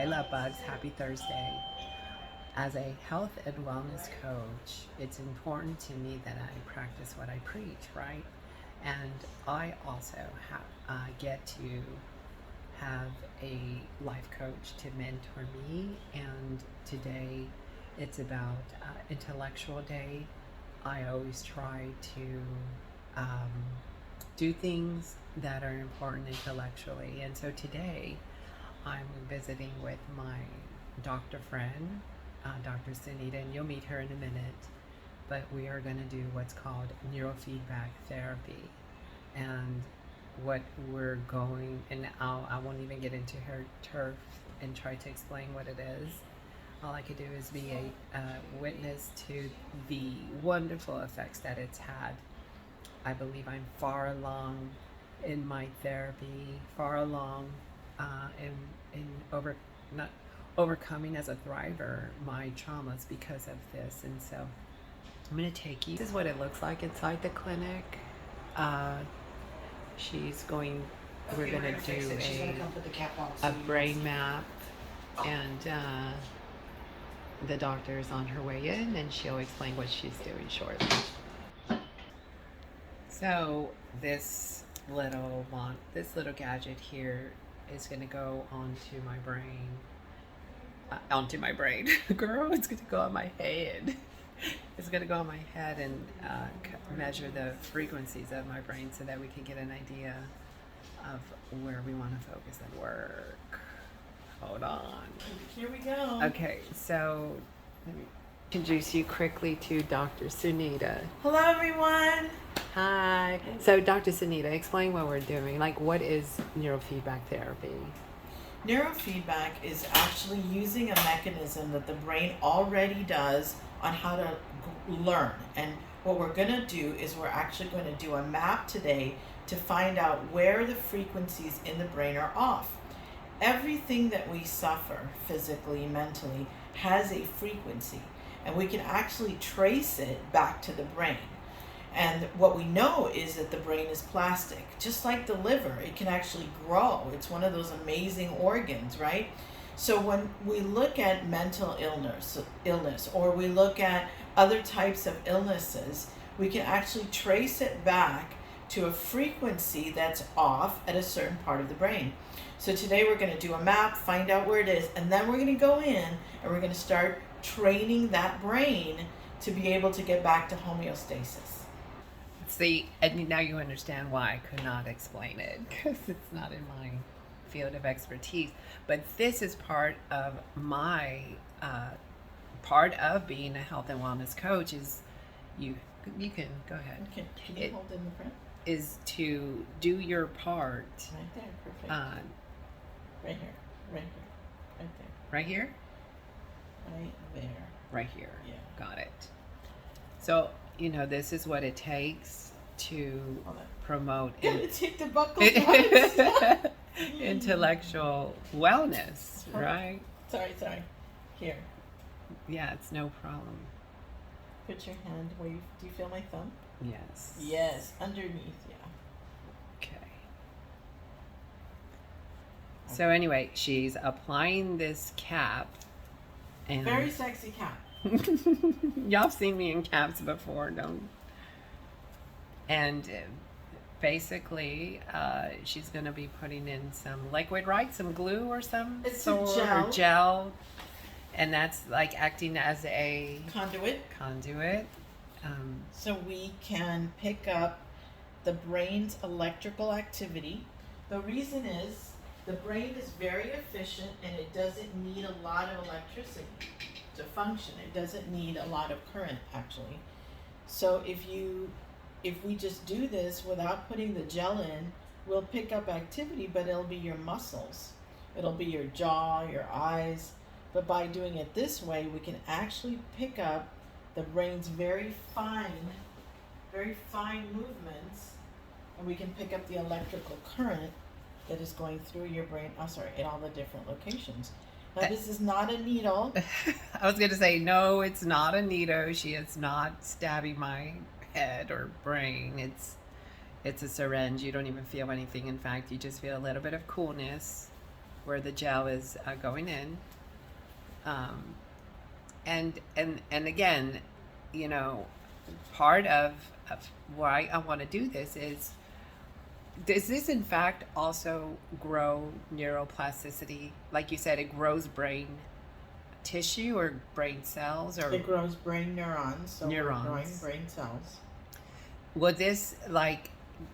Hi, love bugs. Happy Thursday. As a health and wellness coach, it's important to me that I practice what I preach, right? And I also get to have a life coach to mentor me. And today it's about intellectual day. I always try to do things that are important intellectually. And so today I'm visiting with my doctor friend, Dr. Sunita, and you'll meet her in a minute. But we are going to do what's called neurofeedback therapy. And what we're going, and I won't even get into her turf and try to explain what it is. All I could do is be a witness to the wonderful effects that it's had. I believe I'm far along in my therapy, far along in not overcoming as a thriver my traumas because of this. And so I'm going to take you. This is what it looks like inside the clinic. We're going to do a brain map, and the doctor is on her way in, and she'll explain what she's doing shortly. So this little gadget here is going to go onto my brain. Girl, it's going to go on my head. It's going to go on my head and measure the frequencies of my brain so that we can get an idea of where we want to focus and work. Hold on. Here we go. Okay, so let me introduce you quickly to Dr. Sunita. Hello, everyone. Hi. So, Dr. Sunita, explain what we're doing. Like, what is neurofeedback therapy? Neurofeedback is actually using a mechanism that the brain already does on how to learn. And what we're going to do is we're actually going to do a map today to find out where the frequencies in the brain are off. Everything that we suffer physically, mentally, has a frequency, and we can actually trace it back to the brain. And what we know is that the brain is plastic. Just like the liver, it can actually grow. It's one of those amazing organs, right? So when we look at mental illness, or we look at other types of illnesses, we can actually trace it back to a frequency that's off at a certain part of the brain. So today we're going to do a map, find out where it is, and then we're going to go in and we're going to start training that brain to be able to get back to homeostasis. See, and now you understand why I could not explain it, because it's not in my field of expertise. But this is part of my part of being a health and wellness coach. Is you can go ahead. Can you hold in the print? Is to do your part. Right there, perfect. Right here, right there. Right here. Right there. Right here. Yeah. Got it. So this is what it takes to promote take the buckle out. Intellectual wellness, right? Sorry. Here. Yeah, it's no problem. Put your hand where do you feel my thumb? Yes. Yes, underneath, yeah. Okay. So anyway, she's applying this cap. And very sexy cap. Y'all have seen me in caps before, don't? And basically, she's going to be putting in some liquid, right? Some glue or some sort of gel. And that's like acting as a conduit. So we can pick up the brain's electrical activity. The reason is the brain is very efficient and it doesn't need a lot of electricity to function. It doesn't need a lot of current, actually. So if we just do this without putting the gel in, we'll pick up activity, but it'll be your muscles. It'll be your jaw, your eyes. But by doing it this way, we can actually pick up the brain's very fine movements, and we can pick up the electrical current that is going through your brain, in all the different locations. Now, this is not a needle. I was going to say, no, it's not a needle. She is not stabbing my head or brain. It's a syringe. You don't even feel anything. In fact, you just feel a little bit of coolness where the gel is going in. And again, you know, part of why I want to do this is, does this in fact also grow neuroplasticity? Like you said, it grows brain tissue or brain cells, or It grows brain neurons, so Neurons. we're growing brain cells. would this like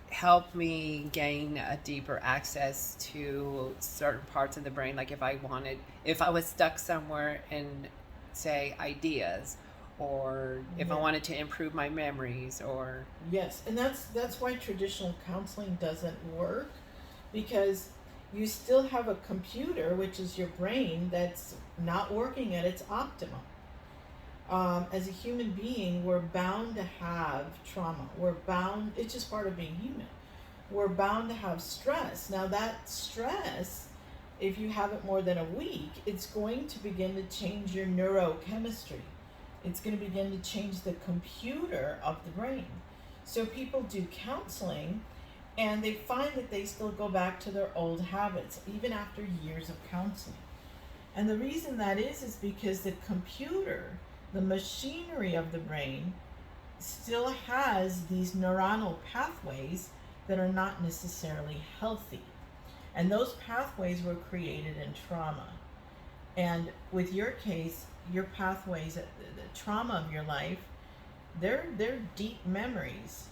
help me gain a deeper access to certain parts of the brain? Like if I was stuck somewhere in, say, ideas, or if I Yeah. wanted to improve my memories, or Yes, and that's why traditional counseling doesn't work, because you still have a computer, which is your brain, that's not working at its optimum. As a human being, we're bound to have trauma. It's just part of being human. We're bound to have stress. Now, that stress, if you have it more than a week, it's going to begin to change your neurochemistry. It's going to begin to change the computer of the brain. So people do counseling and they find that they still go back to their old habits, even after years of counseling. And the reason that is because the computer, the machinery of the brain, still has these neuronal pathways that are not necessarily healthy. And those pathways were created in trauma. And with your case, your pathways, the trauma of your life, they're deep memories.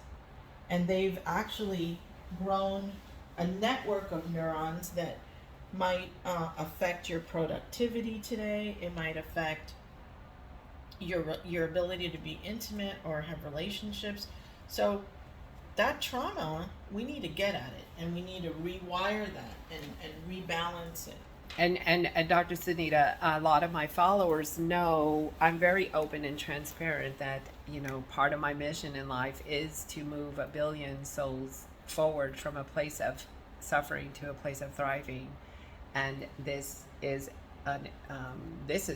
And they've actually grown a network of neurons that might affect your productivity today. It might affect your ability to be intimate or have relationships. So that trauma, we need to get at it, and we need to rewire that and rebalance it. And Dr. Sunita, a lot of my followers know I'm very open and transparent that, you know, part of my mission in life is to move 1 billion souls forward from a place of suffering to a place of thriving. And this is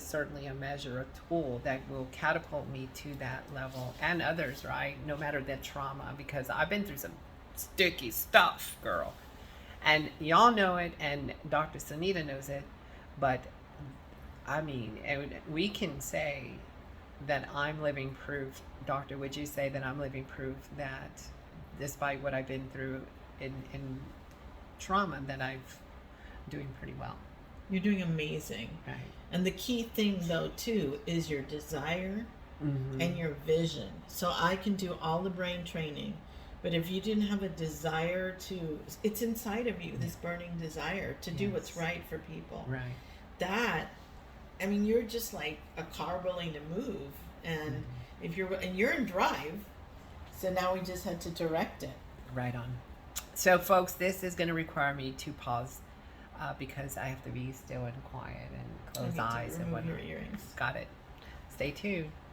certainly a measure, a tool that will catapult me to that level, and others, right? No matter the trauma, because I've been through some sticky stuff, girl. And y'all know it, and Dr. Sunita knows it, but I mean, we can say that I'm living proof. Doctor, would you say that I'm living proof that despite what I've been through in trauma, that I'm doing pretty well? You're doing amazing. Right. And the key thing, though, too, is your desire and your vision. So I can do all the brain training, but if you didn't have a desire to, it's inside of you, this burning desire to do what's right for people. Right. That, I mean, you're just like a car willing to move, and if you're in drive, so now we just had to direct it. Right on. So, folks, this is going to require me to pause because I have to be still and quiet and close eyes and remove whatnot. your earrings. Got it. Stay tuned.